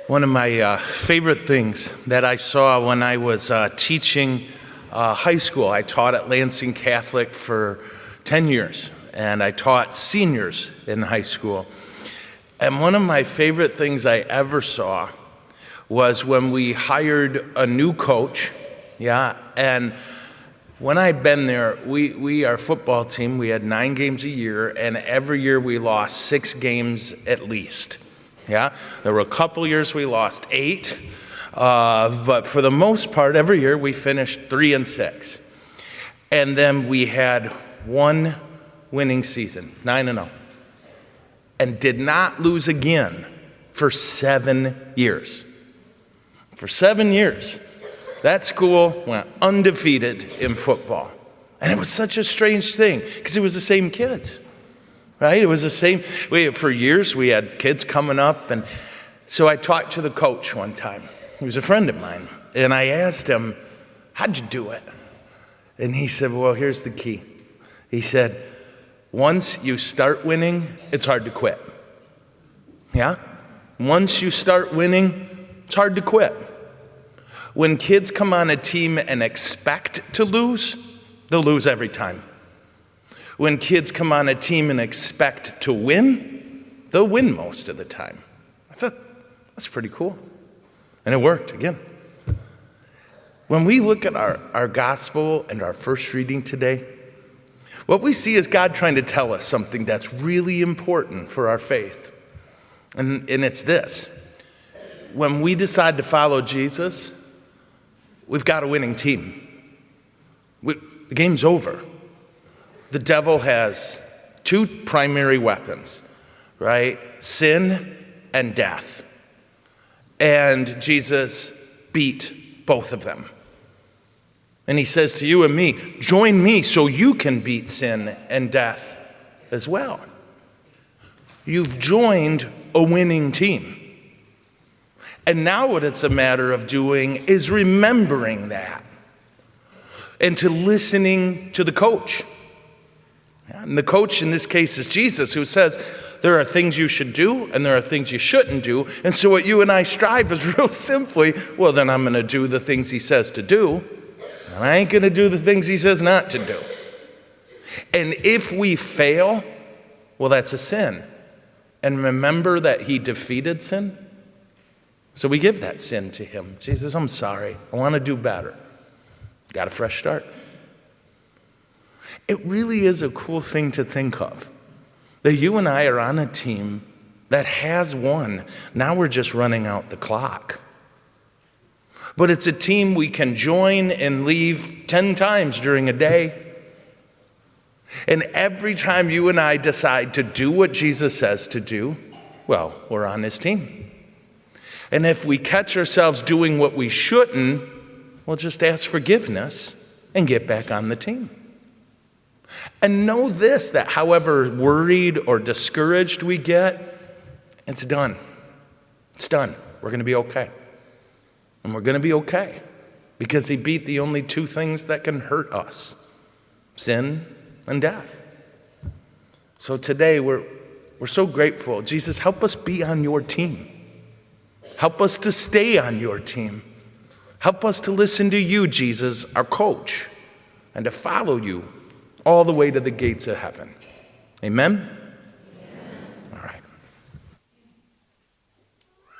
One of my favorite things that I saw when I was teaching high school, I taught at Lansing Catholic for 10 years, and I taught seniors in high school. And one of my favorite things I ever saw was when we hired a new coach, and when I'd been there, our football team, we had 9 games a year, and every year we lost 6 games at least. There were a couple years we lost 8, but for the most part, every year we finished 3-6. And then we had one winning season, 9-0, and did not lose again for 7 years. For 7 years, that school went undefeated in football. And it was such a strange thing, because it was the same kids. Right? It was the same. For years, we had kids coming up. And so I talked to the coach one time. He was a friend of mine. And I asked him, how'd you do it? And he said, well, here's the key. He said, once you start winning, it's hard to quit. Once you start winning, it's hard to quit. When kids come on a team and expect to lose, they'll lose every time. When kids come on a team and expect to win, they'll win most of the time. I thought, that's pretty cool. And it worked again. When we look at our gospel and our first reading today, what we see is God trying to tell us something that's really important for our faith. And it's this. When we decide to follow Jesus, we've got a winning team. The game's over. The devil has 2 primary weapons, right? Sin and death. And Jesus beat both of them. And he says to you and me, join me so you can beat sin and death as well. You've joined a winning team. And now what it's a matter of doing is remembering that and to listening to the coach. And the coach in this case is Jesus, who says there are things you should do and there are things you shouldn't do. And so what you and I strive is real simply, well, then I'm going to do the things he says to do, and I ain't going to do the things he says not to do. And if we fail, well, that's a sin. And remember that he defeated sin. So we give that sin to him. Jesus, I'm sorry. I want to do better. Got a fresh start. It really is a cool thing to think of, that you and I are on a team that has won. Now we're just running out the clock. But it's a team we can join and leave 10 times during a day. And every time you and I decide to do what Jesus says to do, well, we're on his team. And if we catch ourselves doing what we shouldn't, we'll just ask forgiveness and get back on the team. And know this, that however worried or discouraged we get, it's done. It's done. We're going to be okay. And we're going to be okay because he beat the only 2 things that can hurt us, sin and death. So today we're so grateful. Jesus, help us be on your team. Help us to stay on your team. Help us to listen to you, Jesus, our coach, and to follow you all the way to the gates of heaven. Amen?